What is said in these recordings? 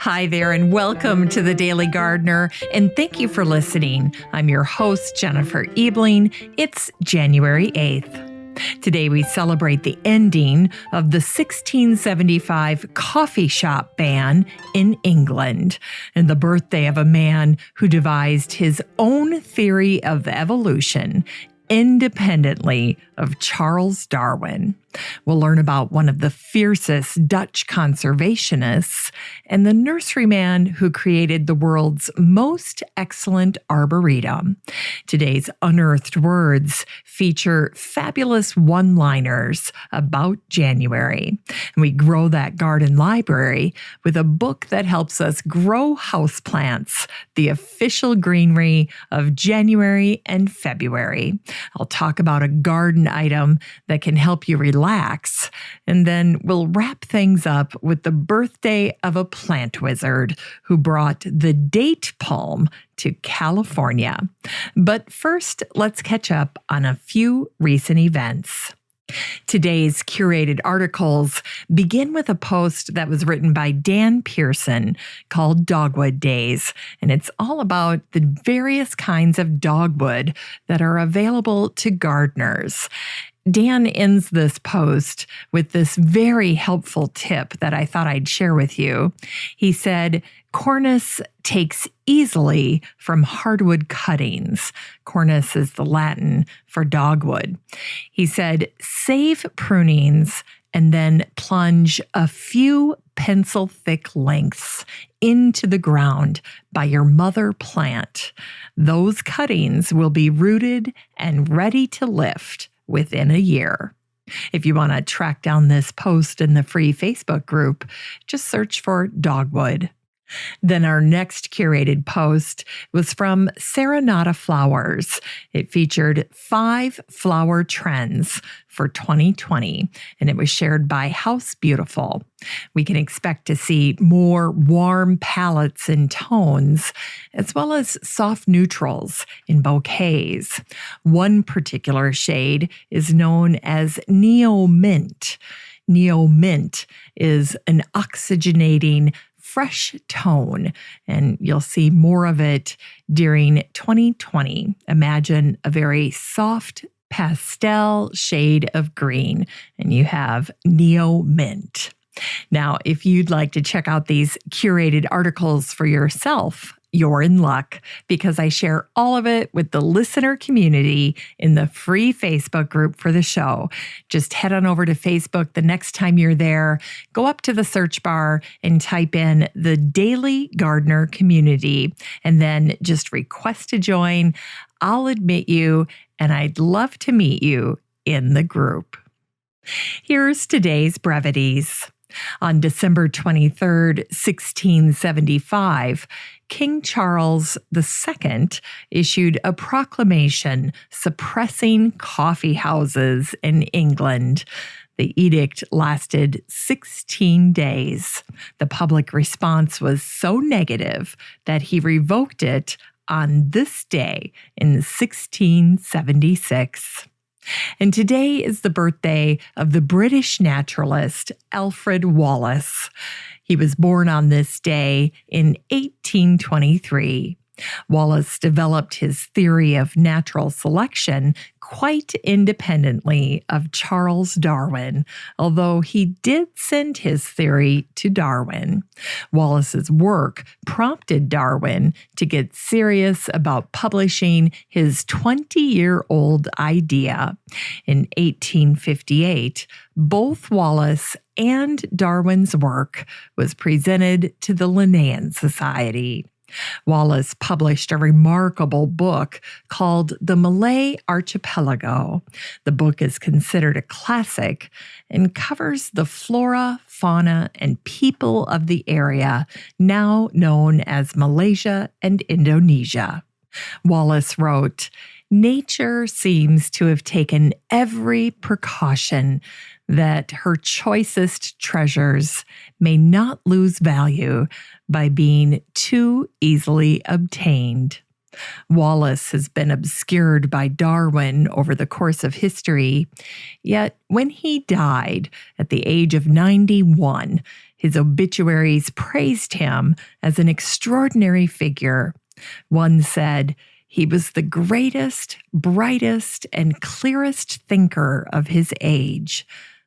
Hi there, and welcome to the Daily Gardener, and thank you for listening. I'm your host, Jennifer Ebling. It's January 8th. Today we celebrate the ending of the 1675 coffee shop ban in England and the birthday of a man who devised his own theory of evolution independently of Charles Darwin. We'll learn about one of the fiercest Dutch conservationists and the nurseryman who created the world's most excellent arboretum. Today's Unearthed Words feature fabulous one-liners about January. And we grow that garden library with a book that helps us grow houseplants, the official greenery of January and February. I'll talk about a garden item that can help you relax, and then we'll wrap things up with the birthday of a plant wizard who brought the date palm to California. But first, let's catch up on a few recent events. Today's curated articles begin with a post that was written by Dan Pearson called Dogwood Days, and it's all about the various kinds of dogwood that are available to gardeners. Dan ends this post with this very helpful tip that I thought I'd share with you. He said, cornice takes easily from hardwood cuttings. Cornice is the Latin for dogwood. He said, save prunings and then plunge a few pencil-thick lengths into the ground by your mother plant. Those cuttings will be rooted and ready to lift within a year. If you want to track down this post in the free Facebook group, just search for Dogwood. Then our next curated post was from Serenata Flowers. It featured 5 flower trends for 2020, and it was shared by House Beautiful. We can expect to see more warm palettes and tones, as well as soft neutrals in bouquets. One particular shade is known as Neo Mint. Neo Mint is an oxygenating fresh tone, and you'll see more of it during 2020. Imagine a very soft pastel shade of green, and you have Neo Mint. Now, if you'd like to check out these curated articles for yourself, you're in luck, because I share all of it with the listener community in the free Facebook group for the show. Just head on over to Facebook the next time you're there, go up to the search bar and type in the Daily Gardener Community, and then just request to join. I'll admit you, and I'd love to meet you in the group. Here's today's brevities. On December 23rd, 1675, King Charles II issued a proclamation suppressing coffee houses in England. The edict lasted 16 days. The public response was so negative that he revoked it on this day in 1676. And today is the birthday of the British naturalist Alfred Wallace. He was born on this day in 1823. Wallace developed his theory of natural selection quite independently of Charles Darwin, although he did send his theory to Darwin. Wallace's work prompted Darwin to get serious about publishing his 20-year-old idea. In 1858, both Wallace and Darwin's work was presented to the Linnean Society. Wallace published a remarkable book called The Malay Archipelago. The book is considered a classic and covers the flora, fauna, and people of the area now known as Malaysia and Indonesia. Wallace wrote, "Nature seems to have taken every precaution that her choicest treasures may not lose value by being too easily obtained. Wallace has been obscured by Darwin over the course of history, yet when he died at the age of 91, his obituaries praised him as an extraordinary figure. One said, "He was the greatest, brightest, and clearest thinker of his age.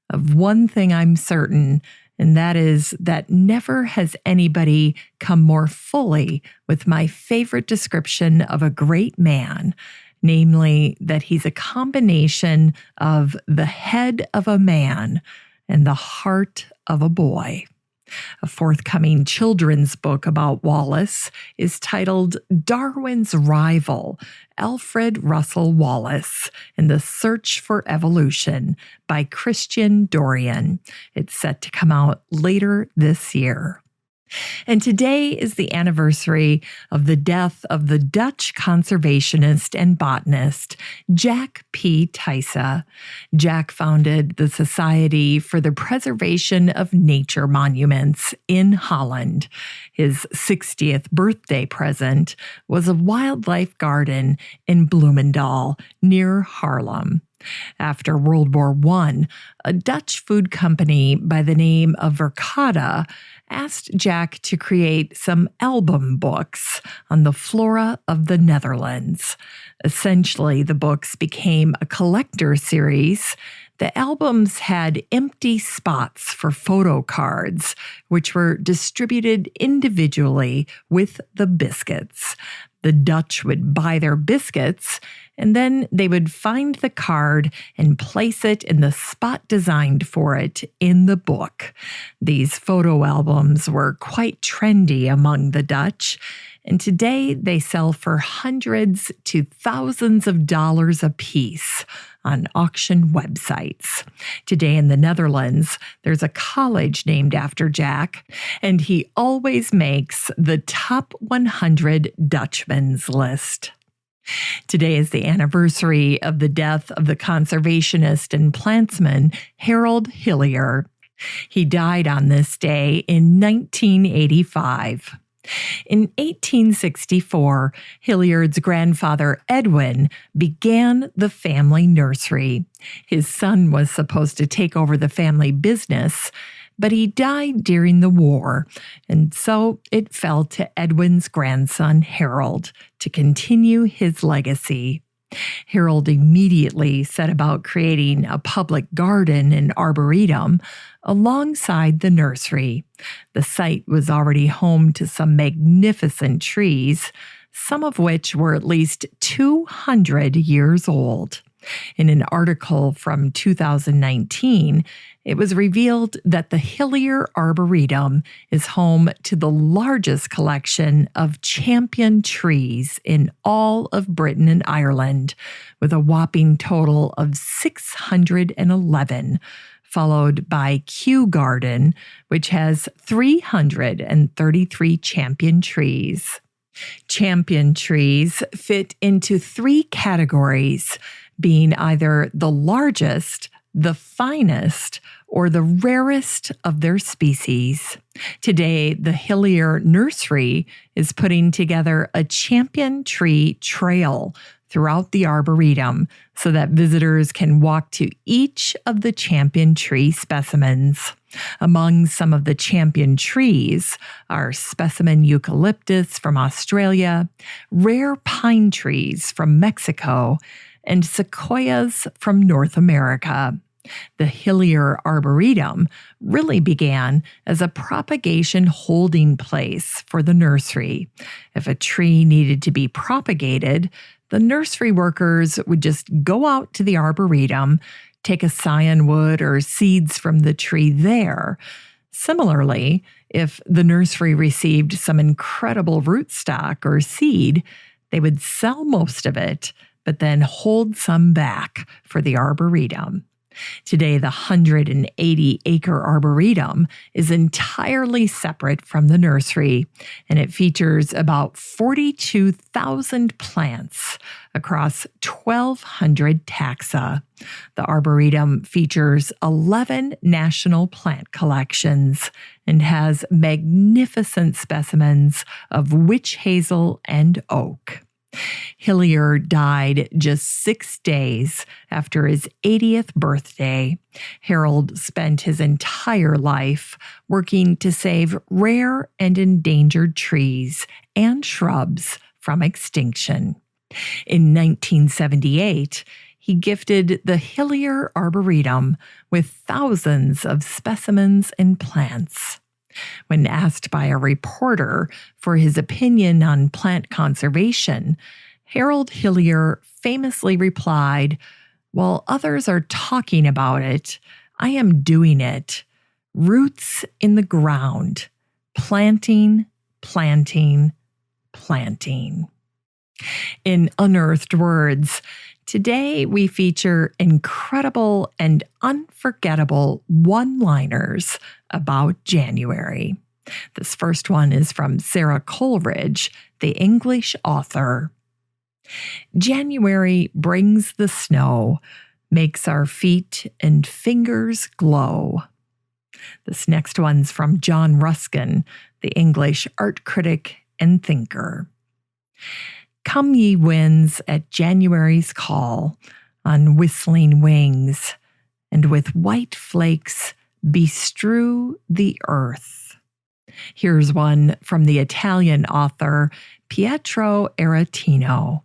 Of one thing I'm certain, and that is that never has anybody come more fully with my favorite description of a great man, namely that he's a combination of the head of a man and the heart of a boy." A forthcoming children's book about Wallace is titled Darwin's Rival, Alfred Russel Wallace and the Search for Evolution by Christian Dorian. It's set to come out later this year. And today is the anniversary of the death of the Dutch conservationist and botanist Jack P. Thijssen. Jack founded the Society for the Preservation of Nature Monuments in Holland. His 60th birthday present was a wildlife garden in Bloemendaal near Haarlem. After World War I, a Dutch food company by the name of Verkade asked Jack to create some album books on the flora of the Netherlands. Essentially, the books became a collector series. The albums had empty spots for photo cards, which were distributed individually with the biscuits. The Dutch would buy their biscuits, and then they would find the card and place it in the spot designed for it in the book. These photo albums were quite trendy among the Dutch, and today they sell for hundreds to thousands of dollars a piece on auction websites. Today in the Netherlands, there's a college named after Jack, and he always makes the top 100 Dutchman's list. Today is the anniversary of the death of the conservationist and plantsman Harold Hillier. He died on this day in 1985. In 1864, Hilliard's grandfather Edwin began the family nursery. His son was supposed to take over the family business, but he died during the war, and so it fell to Edwin's grandson Harold to continue his legacy. Harold immediately set about creating a public garden and arboretum alongside the nursery. The site was already home to some magnificent trees, some of which were at least 200 years old. In an article from 2019, it was revealed that the Hillier Arboretum is home to the largest collection of champion trees in all of Britain and Ireland, with a whopping total of 611, followed by Kew Garden, which has 333 champion trees. Champion trees fit into three categories, being either the largest, the finest, or the rarest of their species. Today, the Hillier Nursery is putting together a champion tree trail throughout the Arboretum so that visitors can walk to each of the champion tree specimens. Among some of the champion trees are specimen eucalyptus from Australia, rare pine trees from Mexico, and sequoias from North America. The Hillier Arboretum really began as a propagation holding place for the nursery. If a tree needed to be propagated, the nursery workers would just go out to the Arboretum, take a scion wood or seeds from the tree there. Similarly, if the nursery received some incredible rootstock or seed, they would sell most of it, but then hold some back for the Arboretum. Today, the 180-acre Arboretum is entirely separate from the nursery, and it features about 42,000 plants across 1,200 taxa. The Arboretum features 11 national plant collections and has magnificent specimens of witch hazel and oak. Hillier died just 6 days after his 80th birthday. Harold spent his entire life working to save rare and endangered trees and shrubs from extinction. In 1978, he gifted the Hillier Arboretum with thousands of specimens and plants. When asked by a reporter for his opinion on plant conservation, Harold Hillier famously replied, "While others are talking about it, I am doing it. Roots in the ground. Planting, planting, planting." In Unearthed Words, today we feature incredible and unforgettable one-liners about January. This first one is from Sarah Coleridge, the English author. "January brings the snow, makes our feet and fingers glow." This next one's from John Ruskin, the English art critic and thinker. "Come ye winds at January's call, on whistling wings, and with white flakes bestrew the earth." Here's one from the Italian author Pietro Aretino.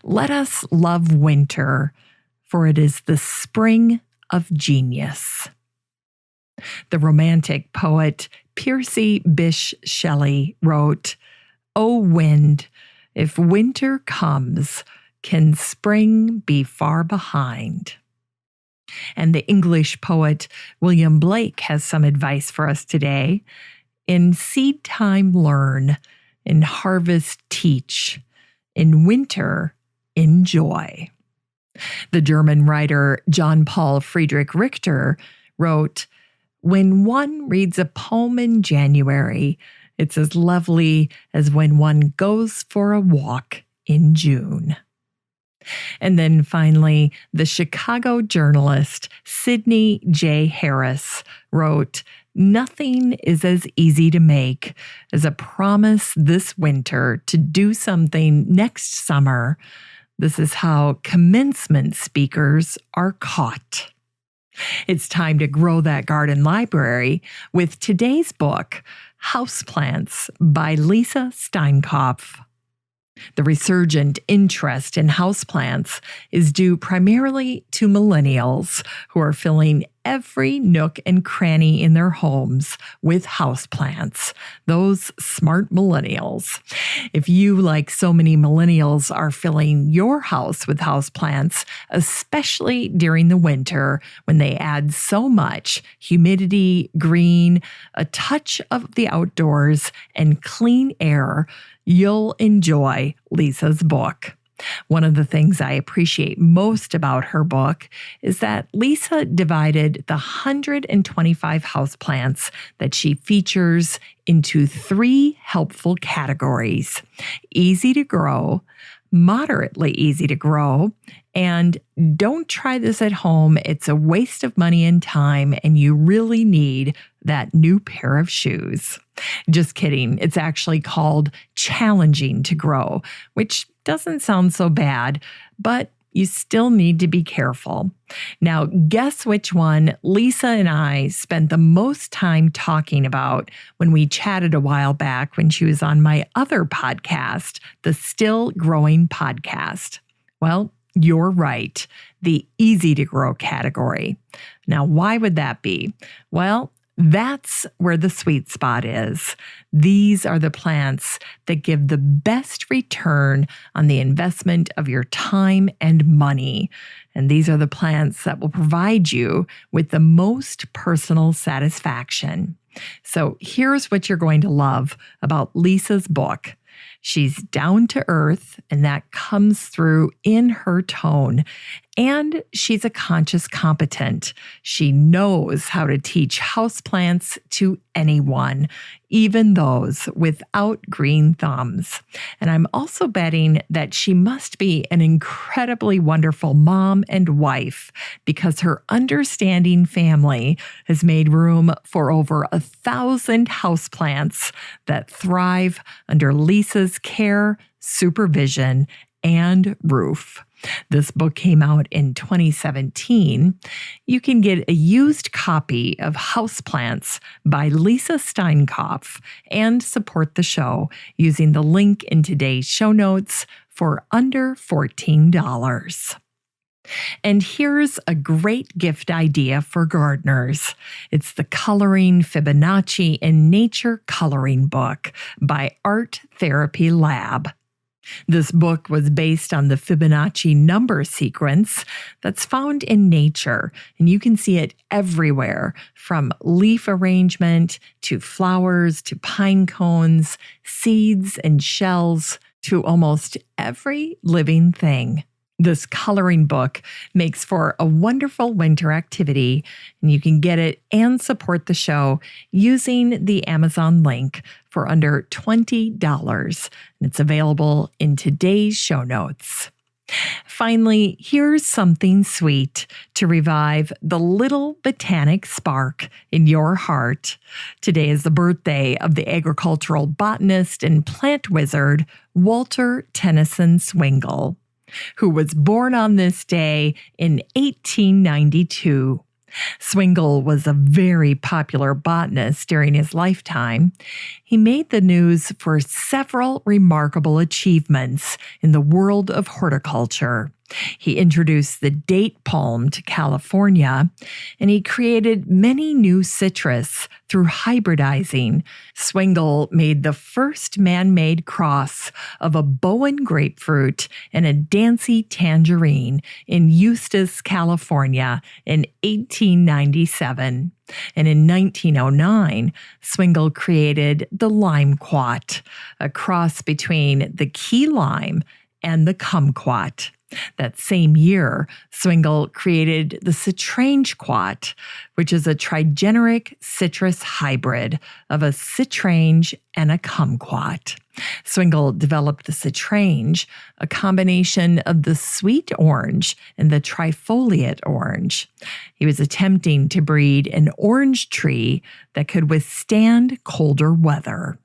"Let us love winter, for it is the spring of genius." The Romantic poet Percy Bysshe Shelley wrote, "O wind, if winter comes, can spring be far behind?" And the English poet William Blake has some advice for us today. "In seed time learn, in harvest teach, in winter enjoy." The German writer John Paul Friedrich Richter wrote, "When one reads a poem in January, it's as lovely as when one goes for a walk in June." And then finally, the Chicago journalist Sidney J. Harris wrote, "Nothing is as easy to make as a promise this winter to do something next summer. This is how commencement speakers are caught." It's time to grow that garden library with today's book, Houseplants by Lisa Steinkopf. The resurgent interest in houseplants is due primarily to millennials who are filling every nook and cranny in their homes with houseplants, those smart millennials. If you, like so many millennials, are filling your house with houseplants, especially during the winter when they add so much humidity, green, a touch of the outdoors, and clean air, you'll enjoy Lisa's book. One of the things I appreciate most about her book is that Lisa divided the 125 houseplants that she features into 3 helpful categories: easy to grow, moderately easy to grow, and don't try this at home. It's a waste of money and time, and you really need that new pair of shoes. Just kidding. It's actually called challenging to grow, which doesn't sound so bad, but you still need to be careful. Now, guess which one Lisa and I spent the most time talking about when we chatted a while back when she was on my other podcast, the Still Growing podcast. Well, you're right, the easy to grow category. Now, why would that be? Well, that's where the sweet spot is. These are the plants that give the best return on the investment of your time and money. And these are the plants that will provide you with the most personal satisfaction. So here's what you're going to love about Lisa's book. She's down to earth, and that comes through in her tone. And she's a conscious competent. She knows how to teach houseplants to anyone, even those without green thumbs. And I'm also betting that she must be an incredibly wonderful mom and wife, because her understanding family has made room for over 1,000 houseplants that thrive under Lisa's care, supervision, and roof. This book came out in 2017. You can get a used copy of Houseplants by Lisa Steinkopf and support the show using the link in today's show notes for under $14. And here's a great gift idea for gardeners. It's the Coloring Fibonacci in Nature coloring book by Art Therapy Lab. This book was based on the Fibonacci number sequence that's found in nature, and you can see it everywhere, from leaf arrangement to flowers to pine cones, seeds and shells, to almost every living thing. This coloring book makes for a wonderful winter activity, and you can get it and support the show using the Amazon link for under $20. And it's available in today's show notes. Finally, here's something sweet to revive the little botanic spark in your heart. Today is the birthday of the agricultural botanist and plant wizard, Walter Tennyson Swingle, who was born on this day in 1892. Swingle was a very popular botanist during his lifetime. He made the news for several remarkable achievements in the world of horticulture. He introduced the date palm to California, and he created many new citrus through hybridizing. Swingle made the first man-made cross of a Bowen grapefruit and a Dancy tangerine in Eustis, California in 1897. And in 1909, Swingle created the limequat, a cross between the key lime and the kumquat. That same year, Swingle created the citrangequat, which is a trigeneric citrus hybrid of a citrange and a kumquat. Swingle developed the citrange, a combination of the sweet orange and the trifoliate orange. He was attempting to breed an orange tree that could withstand colder weather.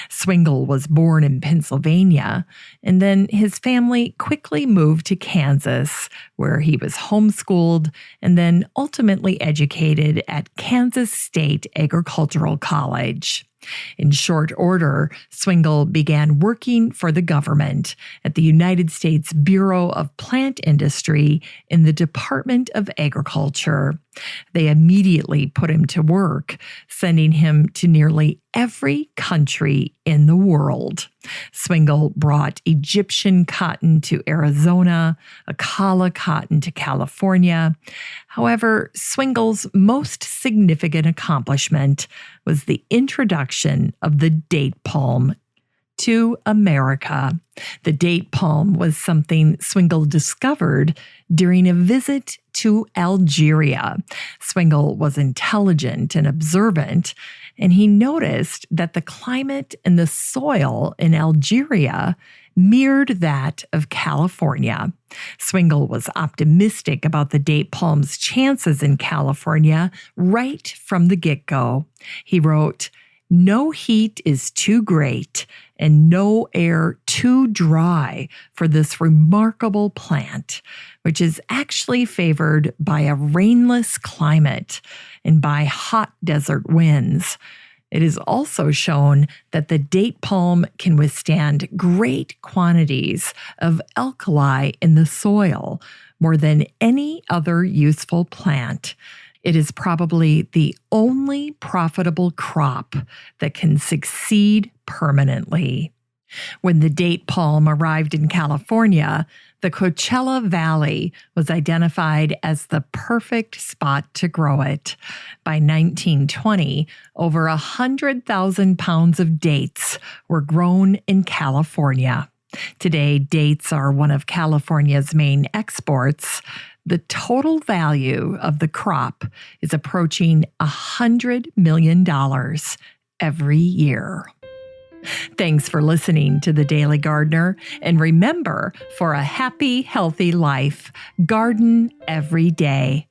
Swingle was born in Pennsylvania, and then his family quickly moved to Kansas, where he was homeschooled and then ultimately educated at Kansas State Agricultural College. In short order, Swingle began working for the government at the United States Bureau of Plant Industry in the Department of Agriculture. They immediately put him to work, sending him to nearly every country in the world. Swingle brought Egyptian cotton to Arizona, Akala cotton to California. However, Swingle's most significant accomplishment was the introduction of the date palm to America. The date palm was something Swingle discovered during a visit to Algeria. Swingle was intelligent and observant, and he noticed that the climate and the soil in Algeria mirrored that of California. Swingle was optimistic about the date palm's chances in California right from the get-go. He wrote, "No heat is too great and no air too dry for this remarkable plant, which is actually favored by a rainless climate and by hot desert winds. It is also shown that the date palm can withstand great quantities of alkali in the soil, more than any other useful plant. It is probably the only profitable crop that can succeed permanently." When the date palm arrived in California, the Coachella Valley was identified as the perfect spot to grow it. By 1920, over 100,000 pounds of dates were grown in California. Today, dates are one of California's main exports. The total value of the crop is approaching $100 million every year. Thanks for listening to The Daily Gardener, and remember, for a happy, healthy life, garden every day.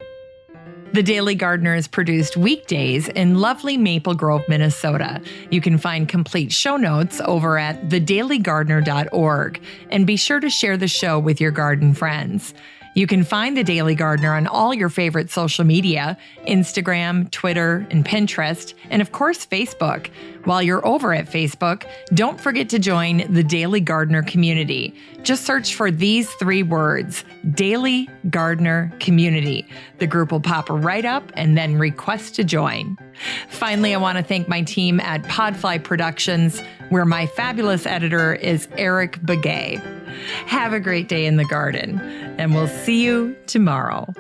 The Daily Gardener is produced weekdays in lovely Maple Grove, Minnesota. You can find complete show notes over at thedailygardener.org, and be sure to share the show with your garden friends. You can find The Daily Gardener on all your favorite social media, Instagram, Twitter, and Pinterest, and of course, Facebook. While you're over at Facebook, don't forget to join the Daily Gardener community. Just search for these 3 words, Daily Gardener Community. The group will pop right up, and then request to join. Finally, I want to thank my team at Podfly Productions, where my fabulous editor is Eric Begay. Have a great day in the garden, and we'll see you tomorrow.